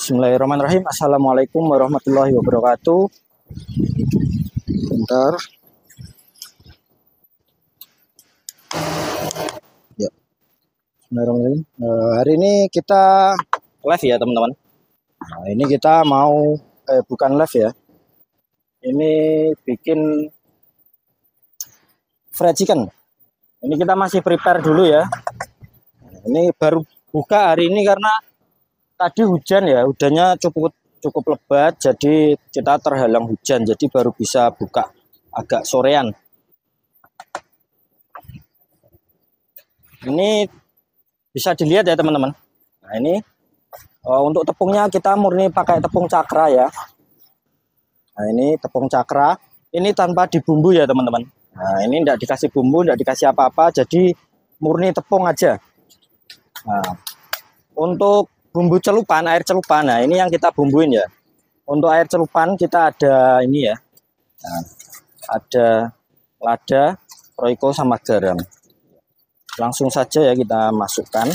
Bismillahirrahmanirrahim. Assalamualaikum warahmatullahi wabarakatuh. Bentar. Ya. Bismillahirrahmanirrahim. Hari ini kita live ya teman-teman. Nah, ini kita mau bukan live ya. Ini bikin fried chicken. Ini kita masih prepare dulu ya. Ini baru buka hari ini karena tadi hujan ya, hujannya cukup lebat, jadi kita terhalang hujan, jadi baru bisa buka agak sorean. Ini bisa dilihat ya teman-teman. Nah ini untuk tepungnya kita murni pakai tepung cakra ya. Nah ini tepung cakra, ini tanpa dibumbu ya teman-teman. Nah ini tidak dikasih bumbu, tidak dikasih apa-apa, jadi murni tepung aja. Nah untuk bumbu celupan, air celupan, nah ini yang kita bumbuin ya. Untuk air celupan kita ada ini ya. Nah, ada lada, royco sama garam. Langsung saja ya kita masukkan.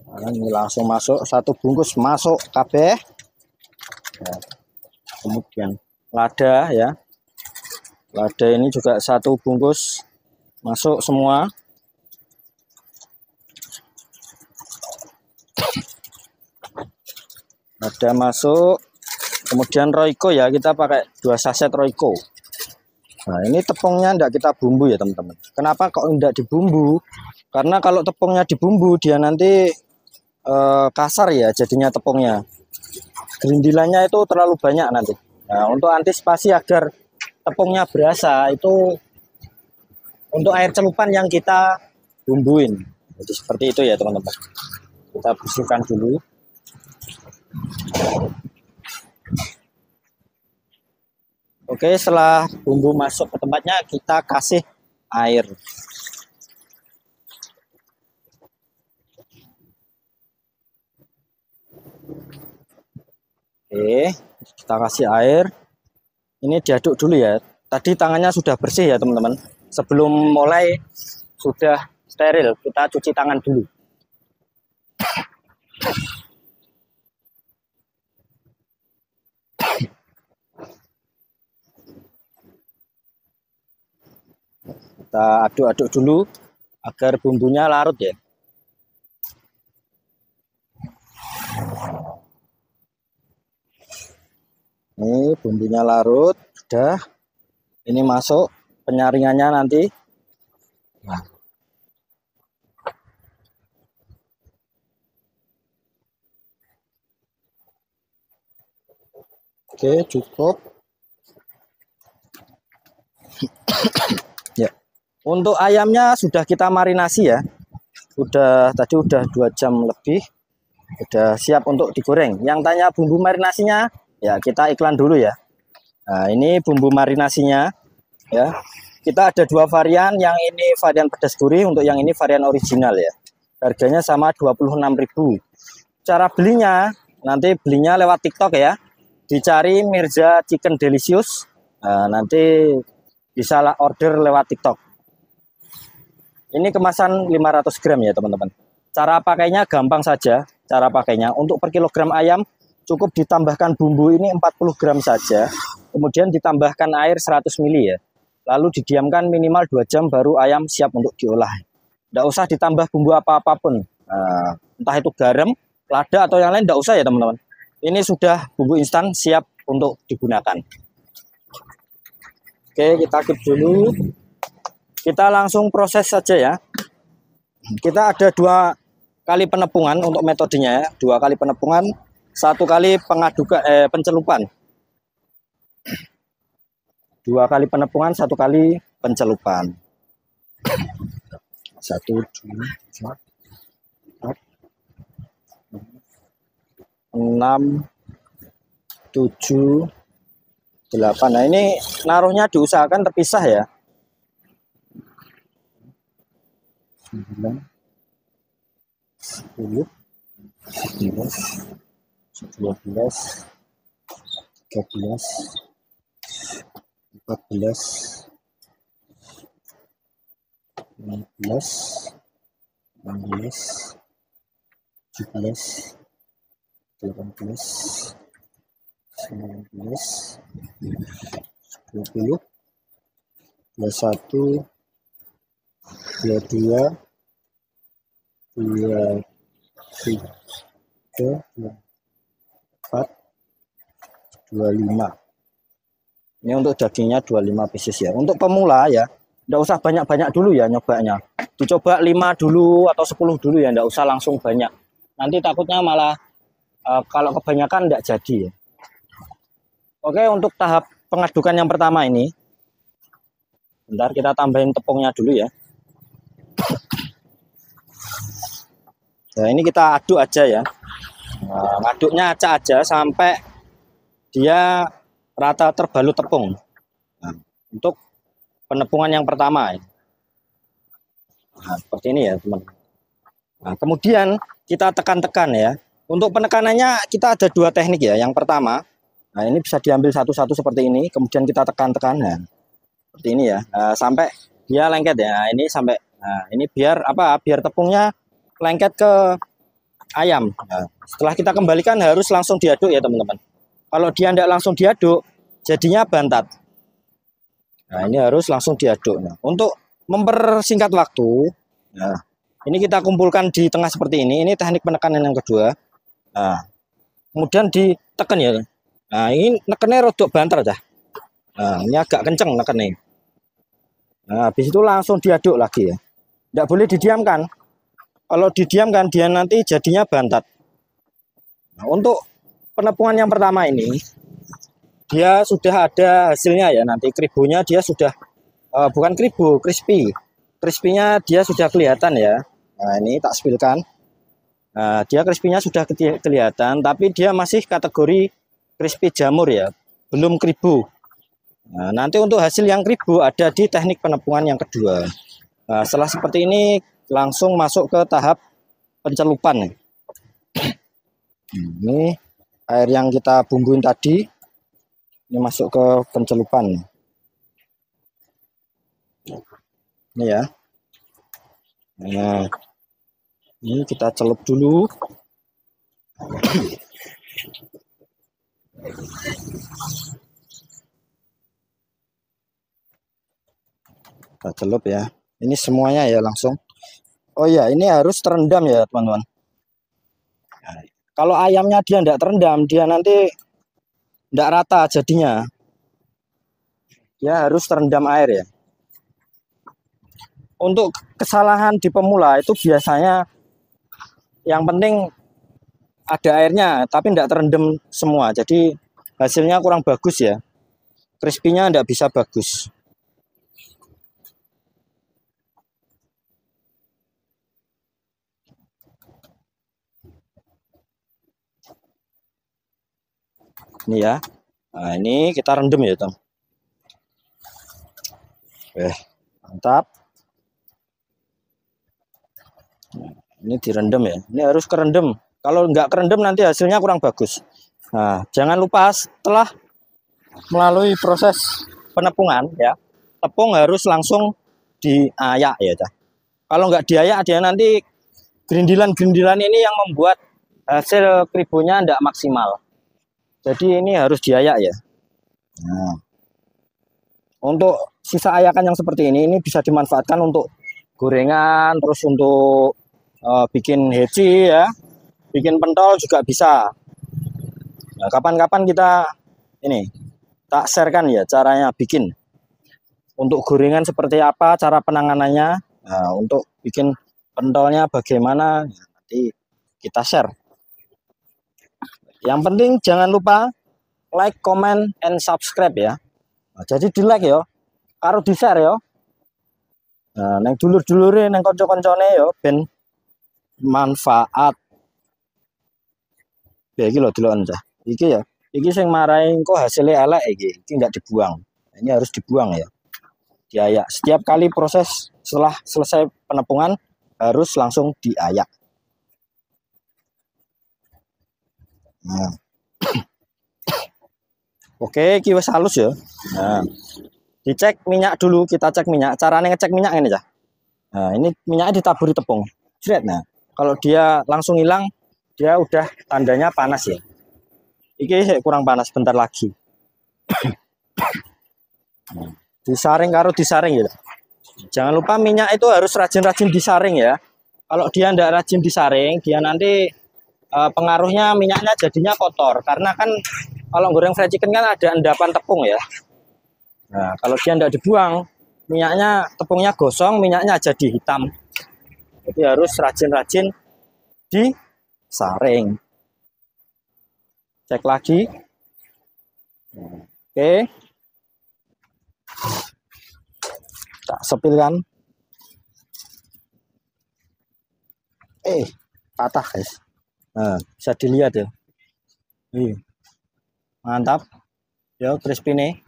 Nah, ini langsung masuk, satu bungkus masuk kabeh. Nah, kemudian lada ya. Lada ini juga satu bungkus masuk semua. Lada masuk. Kemudian royco ya, kita pakai 2 saset royco. Nah ini tepungnya tidak kita bumbu ya teman-teman. Kenapa kok tidak dibumbu? Karena kalau tepungnya dibumbu dia nanti kasar ya jadinya tepungnya. Gerindilannya itu terlalu banyak nanti. Nah untuk antisipasi agar tepungnya berasa itu untuk air celupan yang kita bumbuin. Jadi seperti itu ya teman-teman. Kita bersihkan dulu. Oke, setelah bumbu masuk ke tempatnya kita kasih air. Oke, kita kasih air. Ini diaduk dulu ya. Tadi tangannya sudah bersih ya teman-teman. Sebelum mulai sudah steril. Kita cuci tangan dulu. Kita aduk-aduk dulu agar bumbunya larut ya. Ini bumbunya larut, sudah. Ini masuk penyaringannya nanti. Nah. Oke, cukup. Ya. Untuk ayamnya sudah kita marinasi ya. Tadi udah 2 jam lebih. Udah siap untuk digoreng. Yang tanya bumbu marinasinya, ya kita iklan dulu ya. Nah, ini bumbu marinasinya ya. Kita ada 2 varian, yang ini varian pedas gurih, untuk yang ini varian original ya. Harganya sama 26.000. Cara belinya, nanti belinya lewat TikTok ya. Dicari Mirza Chicken Delicious. Nah, nanti bisa order lewat TikTok. Ini kemasan 500 gram ya teman-teman. Cara pakainya gampang saja. Cara pakainya untuk per kilogram ayam cukup ditambahkan bumbu ini 40 gram saja. Kemudian ditambahkan air 100 ml ya. Lalu didiamkan minimal 2 jam baru ayam siap untuk diolah. Tidak usah ditambah bumbu apa-apapun. Nah, entah itu garam, lada atau yang lain tidak usah ya teman-teman. Ini sudah bumbu instan siap untuk digunakan. Oke, kita keep dulu. Kita langsung proses saja ya. Kita ada 2 kali penepungan untuk metodenya ya. 2 kali penepungan, 1 kali pencelupan. 2 kali penepungan, 1 kali pencelupan. 1, 2, 4, 6, 7, 8. Nah ini naruhnya diusahakan terpisah ya. 9, 10, 11, 12, 13, 14, 15, 16, 17, 18, 19, 20, 21, 22, 23, 24, 25. Ini untuk dagingnya 25 pieces ya. Untuk pemula ya, enggak usah banyak-banyak dulu ya nyobanya. Dicoba 5 dulu atau 10 dulu ya, enggak usah langsung banyak. Nanti takutnya malah kalau kebanyakan enggak jadi ya. Oke, untuk tahap pengadukan yang pertama ini, bentar kita tambahin tepungnya dulu ya. Nah, ini kita aduk aja ya. Nah, ngaduknya acak aja sampai dia rata terbalut tepung. Nah, untuk penepungan yang pertama. Nah, seperti ini ya, teman. Nah, kemudian kita tekan-tekan ya. Untuk penekanannya kita ada 2 teknik ya. Yang pertama, nah ini bisa diambil satu-satu seperti ini, kemudian kita tekan-tekan, nah, seperti ini ya, sampai dia lengket ya. Nah, ini sampai, nah ini biar apa? Biar tepungnya lengket ke ayam. Nah, setelah kita kembalikan harus langsung diaduk ya teman-teman. Kalau dia tidak langsung diaduk, jadinya bantat. Nah ini harus langsung diaduk. Nah, untuk mempersingkat waktu, nah ini kita kumpulkan di tengah seperti ini. Ini teknik penekanan yang kedua. Nah, kemudian ditekan ya. Nah, ini nekennya rodok banter dah. Nah, ini agak kenceng nekennya. Nah, habis itu langsung diaduk lagi ya. Tidak boleh didiamkan. Kalau didiamkan dia nanti jadinya bantat. Nah, untuk penepungan yang pertama ini, dia sudah ada hasilnya ya. Nanti kribonya dia sudah, bukan kribo, crispy. Crispy-nya dia sudah kelihatan ya. Nah, ini tak spillkan. Nah, dia crispy-nya sudah kelihatan, tapi dia masih kategori crispy jamur ya, belum kribo. Nah, nanti untuk hasil yang kribo ada di teknik penepungan yang kedua. Nah, setelah seperti ini langsung masuk ke tahap pencelupan. Ini air yang kita bumbuin tadi, ini masuk ke pencelupan. Ini ya. Nah, ini kita celup dulu. Kita celup ya. Ini semuanya ya langsung. Oh ya, ini harus terendam ya teman-teman. Nah, kalau ayamnya dia tidak terendam, dia nanti tidak rata jadinya. Dia harus terendam air ya. Untuk kesalahan di pemula itu biasanya yang penting ada airnya, tapi tidak terendam semua. Jadi hasilnya kurang bagus ya. Crispy-nya tidak bisa bagus. Ini ya. Nah, ini kita rendam ya, teman. Mantap. Ini direndam ya. Ini harus kerendam. Kalau nggak kerendam nanti hasilnya kurang bagus. Nah, jangan lupa setelah melalui proses penepungan ya, tepung harus langsung diayak ya. Kalau nggak diayak dia nanti gerindilan-gerindilan ini yang membuat hasil kribonya tidak maksimal. Jadi ini harus diayak ya. Nah, untuk sisa ayakan yang seperti ini bisa dimanfaatkan untuk gorengan, terus untuk bikin heci ya, bikin pentol juga bisa. Nah, kapan-kapan kita ini tak sharekan ya caranya bikin. Untuk gorengan seperti apa, cara penanganannya. Nah, untuk bikin pentolnya bagaimana, nanti kita share. Yang penting jangan lupa like, comment, and subscribe ya. Nah, jadi di like ya, karo di share ya. Nah, neng dulur-dulure, neng konco-koncone ya, ben manfaat. Ya iki lho delok aja. Iki ya, iki sing marahi kok hasilnya elek iki nggak dibuang. Ini harus dibuang ya. Diayak. Setiap kali proses setelah selesai penepungan harus langsung diayak. Nah. Oke, iki wis halus ya. Nah, dicek minyak dulu, kita cek minyak. Caranya ngecek minyak ini ya. Nah, ini minyaknya ditaburi tepung. Jret. Nah, kalau dia langsung hilang, dia udah tandanya panas ya. Iki kurang panas, bentar lagi. Disaring karo disaring ya. Jangan lupa minyak itu harus rajin-rajin disaring ya. Kalau dia tidak rajin disaring, dia nanti pengaruhnya minyaknya jadinya kotor. Karena kan kalau goreng fried chicken kan ada endapan tepung ya. Nah, kalau dia tidak dibuang, minyaknya tepungnya gosong, minyaknya jadi hitam. Jadi harus rajin-rajin disaring. Cek lagi. Oke. Tak sepilkan. Patah guys. Nah, bisa dilihat ya. Mantap. Ya, crispy nih.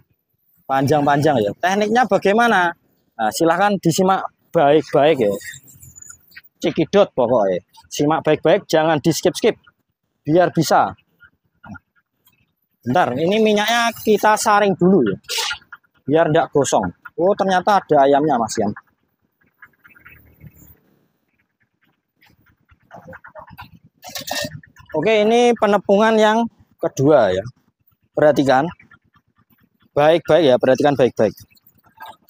Panjang-panjang ya. Tekniknya bagaimana? Nah, silahkan disimak baik-baik ya. Cikidot pokoknya. Simak baik-baik, jangan di skip-skip. Biar bisa. Bentar, ini minyaknya kita saring dulu ya. Biar tidak gosong. Oh, ternyata ada ayamnya Mas Yan. Oke, ini penepungan yang kedua ya. Perhatikan. Baik-baik ya, perhatikan baik-baik.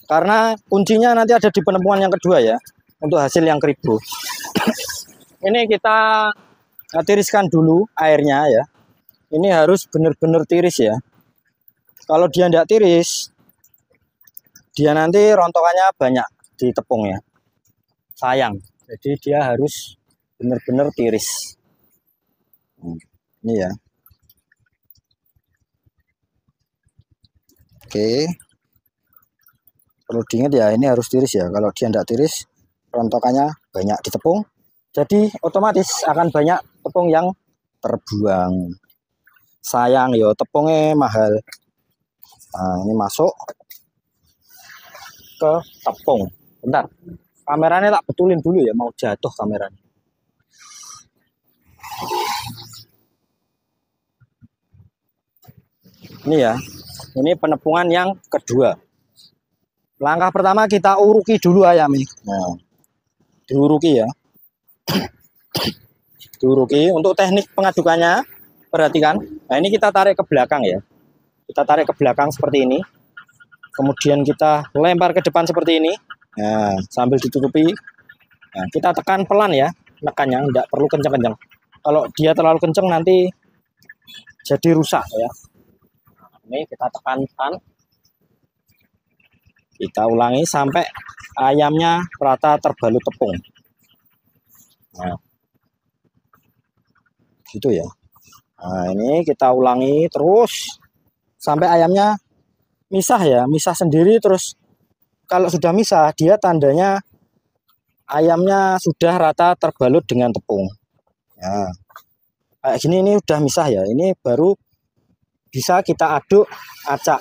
Karena kuncinya nanti ada di penepungan yang kedua ya. Untuk hasil yang kribo. Ini kita tiriskan dulu airnya ya. Ini harus benar-benar tiris ya. Kalau dia tidak tiris, dia nanti rontokannya banyak di tepung ya. Sayang. Jadi dia harus benar-benar tiris. Ini ya. Oke. Perlu diingat ya, ini harus tiris ya. Kalau dia tidak tiris, rontokannya banyak di tepung. Jadi otomatis akan banyak tepung yang terbuang. Sayang ya, tepungnya mahal. Nah, ini masuk ke tepung. Bentar, kameranya tak betulin dulu ya, mau jatuh kameranya. Ini ya, ini penepungan yang kedua. Langkah pertama kita uruki dulu ayamnya. Nah, diuruki ya. Diuruki. Untuk teknik pengadukannya, perhatikan. Nah, ini kita tarik ke belakang ya. Kita tarik ke belakang seperti ini. Kemudian kita lempar ke depan seperti ini. Nah, sambil ditutupi. Nah, kita tekan pelan ya, nekannya, tidak perlu kenceng-kenceng. Kalau dia terlalu kenceng nanti jadi rusak ya. Ini kita tekan. Kita ulangi sampai ayamnya rata terbalut tepung. Nah, gitu ya. Nah, ini kita ulangi terus sampai ayamnya misah ya, misah sendiri. Terus kalau sudah misah, dia tandanya ayamnya sudah rata terbalut dengan tepung. Nah, kayak gini ini udah misah ya. Ini baru bisa kita aduk acak.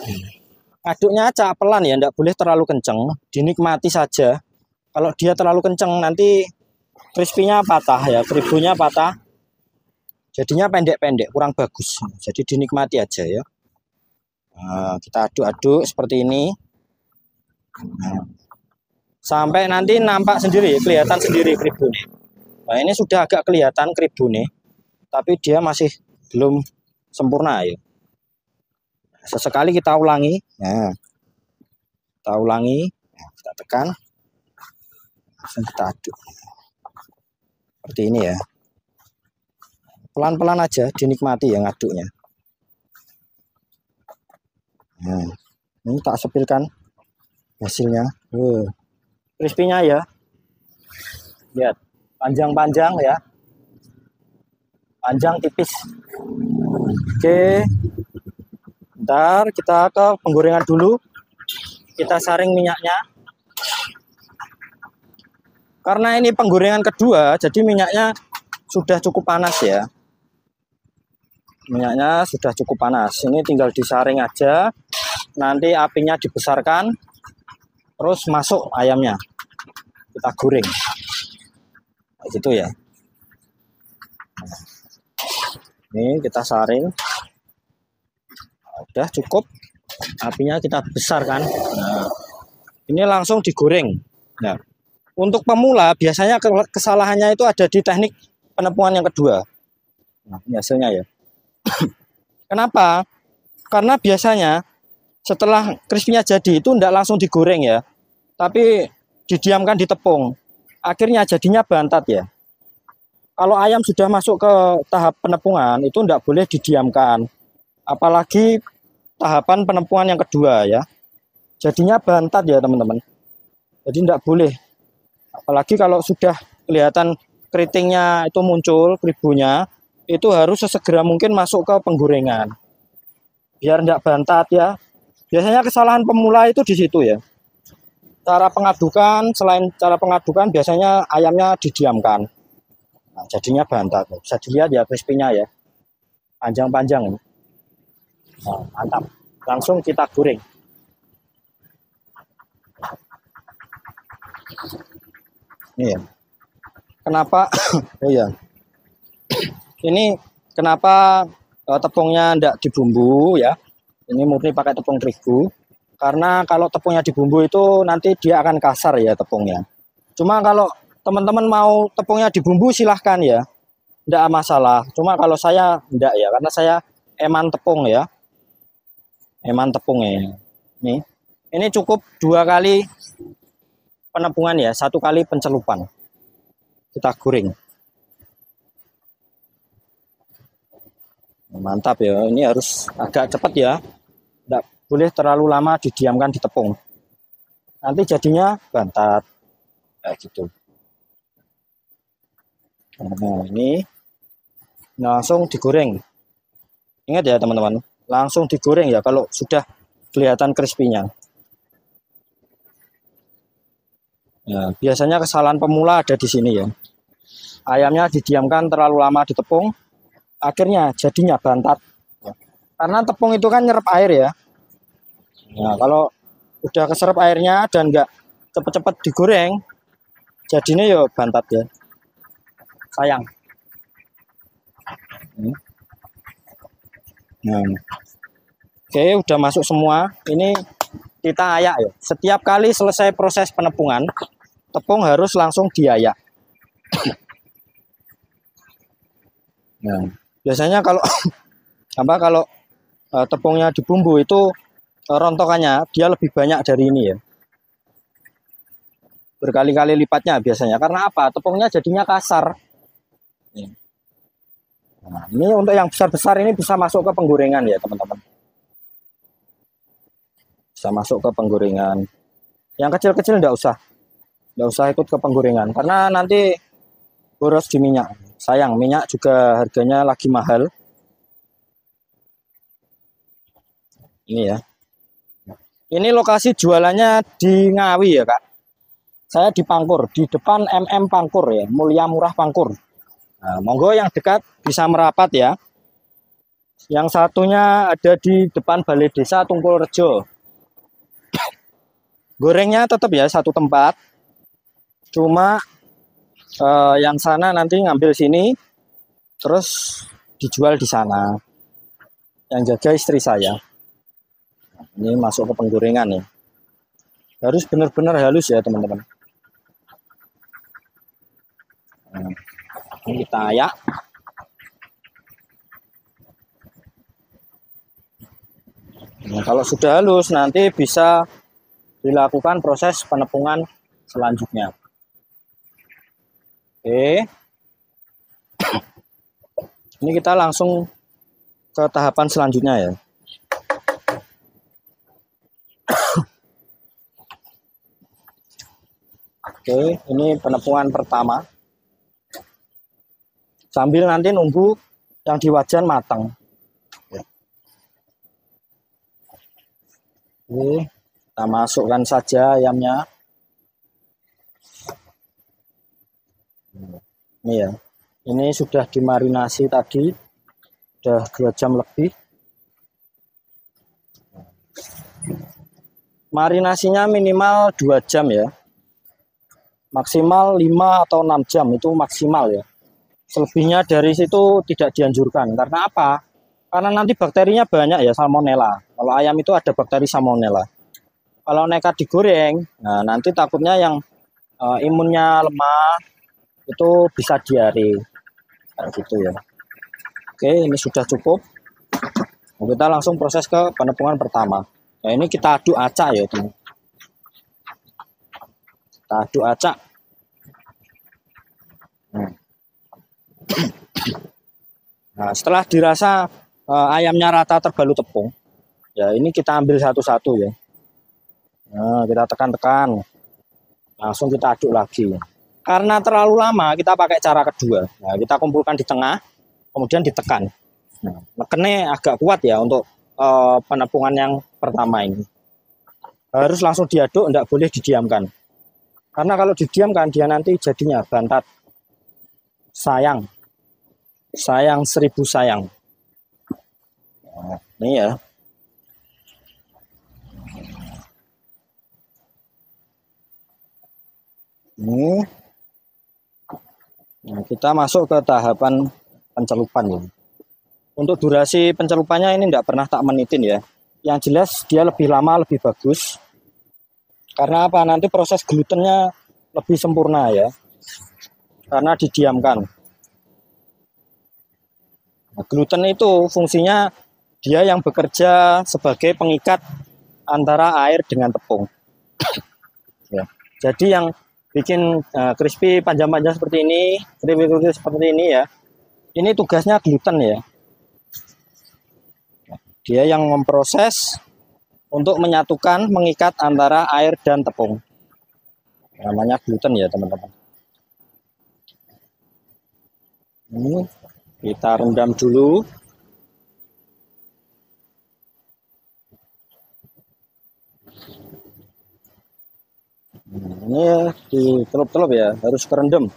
Aduknya acak pelan ya, enggak boleh terlalu kenceng. Dinikmati saja. Kalau dia terlalu kenceng nanti crispy-nya patah ya, kribonya patah. Jadinya pendek-pendek, kurang bagus. Jadi dinikmati aja ya. Nah, kita aduk-aduk seperti ini. Nah, sampai nanti nampak sendiri, kelihatan sendiri kribonya. Nah, ini sudah agak kelihatan kribonya, tapi dia masih belum sempurna ya. Sesekali kita ulangi. Nah, kita ulangi. Nah, kita tekan. Langsung kita aduk. Seperti ini ya. Pelan-pelan aja, dinikmati ya ngaduknya. Nah, ini tak sepilkan hasilnya. Crispy-nya ya. Lihat, panjang-panjang ya. Panjang tipis. Oke. Bentar, kita ke penggorengan dulu. Kita saring minyaknya. Karena ini penggorengan kedua, jadi minyaknya sudah cukup panas ya. Minyaknya sudah cukup panas. Ini tinggal disaring aja. Nanti apinya dibesarkan. Terus masuk ayamnya. Kita goreng. Nah, gitu ya. Ini kita saring. Udah cukup. Apinya kita besarkan. Nah, ini langsung digoreng. Nah, Untuk pemula biasanya kesalahannya itu ada di teknik penepungan yang kedua. Nah, ini hasilnya ya. Kenapa? Karena biasanya setelah crispy-nya jadi itu tidak langsung digoreng ya, tapi didiamkan di tepung. Akhirnya jadinya bantat ya. Kalau ayam sudah masuk ke tahap penepungan itu tidak boleh didiamkan. Apalagi tahapan penepungan yang kedua ya. Jadinya bantat ya teman-teman. Jadi tidak boleh. Apalagi kalau sudah kelihatan keritingnya itu muncul, keribunya, itu harus sesegera mungkin masuk ke penggorengan. Biar tidak bantat ya. Biasanya kesalahan pemula itu di situ ya. Cara pengadukan, selain cara pengadukan biasanya ayamnya didiamkan. Nah, jadinya bantat. Bisa dilihat ya crispy-nya ya. Panjang-panjang. Nah, mantap. Langsung kita goreng. Ini ya. Kenapa? Oh ya. Ini kenapa tepungnya tidak dibumbu ya? Ini murni pakai tepung terigu. Karena kalau tepungnya dibumbu itu nanti dia akan kasar ya tepungnya. Cuma kalau teman-teman mau tepungnya dibumbu silahkan ya. Tidak masalah. Cuma kalau saya tidak ya. Karena saya eman tepung ya. Eman tepungnya. Ini cukup 2 kali penepungan ya, 1 kali pencelupan. Kita goreng. Mantap ya, ini harus agak cepat ya. Tidak boleh terlalu lama didiamkan di tepung. Nanti jadinya bantat. Kayak gitu. Nah, ini langsung digoreng. Ingat ya teman-teman, langsung digoreng ya kalau sudah kelihatan crispy-nya. Ya, biasanya kesalahan pemula ada di sini ya. Ayamnya didiamkan terlalu lama di tepung, akhirnya jadinya bantat. Karena tepung itu kan nyerap air ya. Nah, kalau udah keserap airnya dan nggak cepet-cepet digoreng, jadinya ya bantat ya. Sayang. Nah. Oke, udah masuk semua. Ini kita ayak ya. Setiap kali selesai proses penepungan, tepung harus langsung diayak. Nah, biasanya kalau kalau tepungnya dibumbu itu rontokannya dia lebih banyak dari ini ya. Berkali-kali lipatnya biasanya. Karena apa? Tepungnya jadinya kasar. Nah, ini untuk yang besar-besar ini bisa masuk ke penggorengan ya teman-teman. Bisa masuk ke penggorengan. Yang kecil-kecil enggak usah ikut ke penggorengan karena nanti boros di minyak. Sayang, minyak juga harganya lagi mahal. Ini ya. Ini lokasi jualannya di Ngawi ya Kak. Saya di Pangkur, di depan MM Pangkur ya, Mulia Murah Pangkur. Nah, monggo yang dekat bisa merapat ya. Yang satunya ada di depan Balai Desa Tungkul Rejo. Gorengnya tetap ya satu tempat. Cuma yang sana nanti ngambil sini, terus dijual di sana. Yang jaga istri saya. Ini masuk ke penggorengan ya. Harus benar-benar halus ya teman-teman. Nah, ini kita ayak. Nah, kalau sudah halus nanti bisa dilakukan proses penepungan selanjutnya. Oke. Ini kita langsung ke tahapan selanjutnya ya. Oke, ini penepungan pertama. Sambil nanti nunggu yang di wajan matang. Oke, kita masukkan saja ayamnya. Ini ya. Ini sudah dimarinasi tadi. Sudah 2 jam lebih. Marinasinya minimal 2 jam ya. Maksimal 5 atau 6 jam itu maksimal ya. Selebihnya dari situ tidak dianjurkan. Karena apa? Karena nanti bakterinya banyak ya, salmonella. Kalau ayam itu ada bakteri salmonella. Kalau nekat digoreng, nah nanti takutnya yang imunnya lemah, itu bisa diare. Kayak gitu ya. Oke, ini sudah cukup. Nah, kita langsung proses ke penepungan pertama. Nah, ini kita aduk acak ya, teman. Kita aduk acak. Nah, setelah dirasa ayamnya rata terbalut tepung, ya ini kita ambil satu-satu ya. Nah, kita tekan-tekan, langsung kita aduk lagi. Karena terlalu lama, kita pakai cara kedua. Nah, kita kumpulkan di tengah, kemudian ditekan. Nah, nekennya agak kuat ya untuk penepungan yang pertama ini. Harus langsung diaduk, tidak boleh didiamkan. Karena kalau didiamkan, dia nanti jadinya bantat. Sayang. Sayang 1000 sayang. Nah, ini ya. Ini. Nah, kita masuk ke tahapan pencelupan ya. Untuk durasi pencelupannya ini tidak pernah tak menitin ya. Yang jelas dia lebih lama, lebih bagus. Karena apa? Nanti proses glutennya lebih sempurna ya. Karena didiamkan. Nah, gluten itu fungsinya dia yang bekerja sebagai pengikat antara air dengan tepung. Ya. Jadi yang bikin crispy panjang-panjang seperti ini, crispy seperti ini ya. Ini tugasnya gluten ya. Dia yang memproses untuk menyatukan, mengikat antara air dan tepung. Namanya gluten ya, teman-teman. Ini kita rendam dulu. Ini ditelup-telup ya, harus kerendam.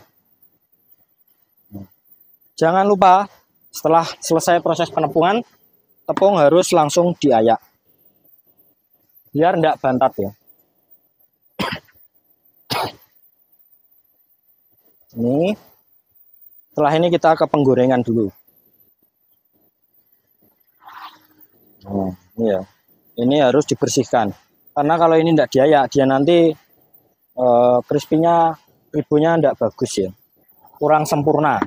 Jangan lupa setelah selesai proses penepungan, tepung harus langsung diayak. Biar tidak bantat ya. Ini. Setelah ini kita ke penggorengan dulu. Nah, ini ya. Ini harus dibersihkan. Karena kalau ini tidak diayak, dia nanti crispy-nya, ribunya tidak bagus ya. Kurang sempurna.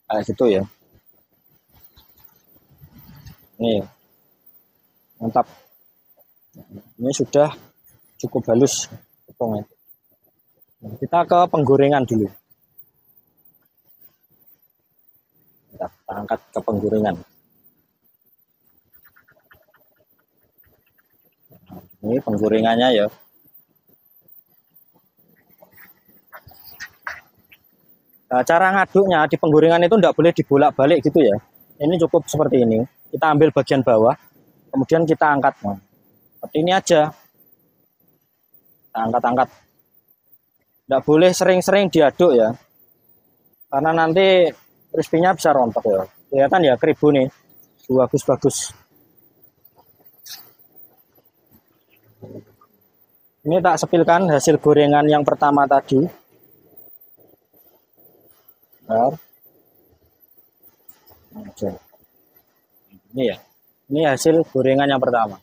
Kayak gitu ya. Nih. Mantap. Ini sudah cukup halus tepungnya. Kita ke penggorengan dulu. Kita angkat ke penggorengan. Ini penggorengannya ya. Nah, cara ngaduknya di penggorengan itu tidak boleh dibolak-balik gitu ya. Ini cukup seperti ini. Kita ambil bagian bawah, kemudian kita angkat. Nah, seperti ini aja. Kita angkat-angkat. Tidak boleh sering-sering diaduk ya. Karena nanti crispy-nya bisa rontok ya. Kelihatan ya keribu nih. Bagus-bagus. Ini tak sepilkan hasil gorengan yang pertama tadi. Nah. Oke. Ini ya. Ini hasil gorengan yang pertama.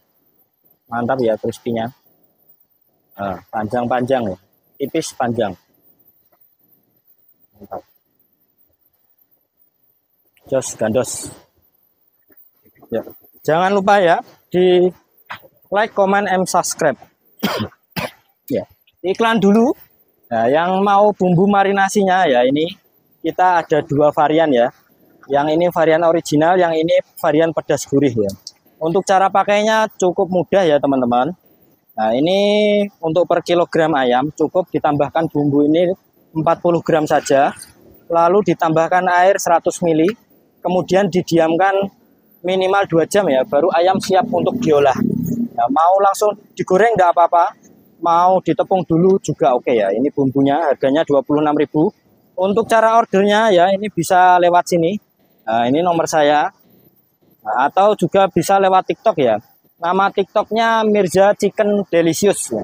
Mantap ya crispy-nya. Nah, panjang-panjang ya. Tipis panjang. Mantap. Jos gandos. Ya. Jangan lupa ya di like, comment, and subscribe. Ya. Iklan dulu. Nah, yang mau bumbu marinasinya ya ini kita ada 2 varian ya. Yang ini varian original, yang ini varian pedas gurih ya. Untuk cara pakainya cukup mudah ya teman-teman. Nah, ini untuk per kilogram ayam cukup ditambahkan bumbu ini 40 gram saja. Lalu ditambahkan air 100 ml. Kemudian didiamkan minimal 2 jam ya, baru ayam siap untuk diolah. Nah, mau langsung digoreng enggak apa-apa. Mau ditepung dulu juga oke ya. Ini bumbunya harganya 26.000. Untuk cara ordernya ya ini bisa lewat sini. Nah, ini nomor saya. Nah, atau juga bisa lewat TikTok ya. Nama TikToknya Mirza Chicken Delicious. Ya.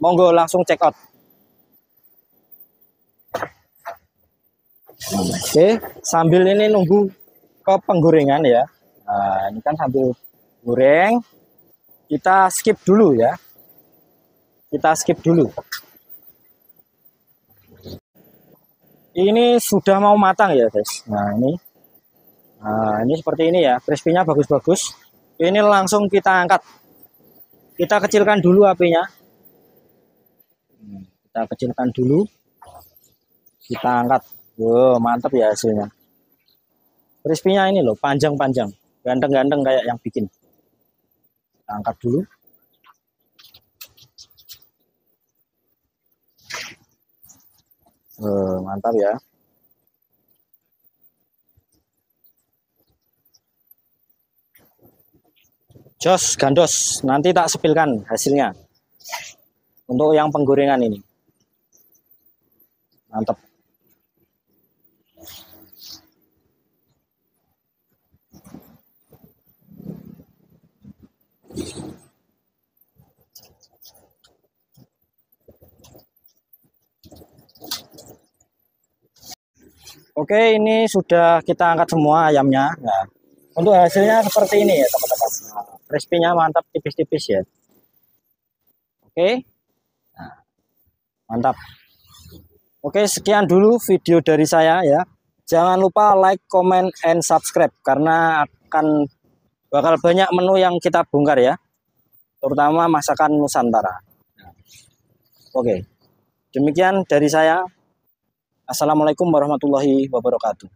Monggo langsung check out. Oke, sambil ini nunggu ke penggorengan ya. Nah, ini kan sambil goreng. Kita skip dulu ya. Kita skip dulu. Ini sudah mau matang ya guys. Nah ini seperti ini ya, crispy-nya bagus-bagus. Ini langsung kita angkat. Kita kecilkan dulu apinya. Kita kecilkan dulu. Kita angkat. Wow, mantap ya hasilnya. Crispy-nya ini loh, panjang-panjang. Ganteng-ganteng kayak yang bikin. Kita angkat dulu. Mantap ya. Jos, gandos. Nanti tak sepilkan hasilnya. Untuk yang penggorengan ini. Mantap. Oke, ini sudah kita angkat semua ayamnya. Nah, untuk hasilnya seperti ini ya teman-teman. Nah, crispy-nya mantap, tipis-tipis ya. Oke, nah, mantap. Oke, sekian dulu video dari saya ya. Jangan lupa like, comment, and subscribe karena bakal banyak menu yang kita bongkar ya, terutama masakan Nusantara. Oke, demikian dari saya. Assalamualaikum warahmatullahi wabarakatuh.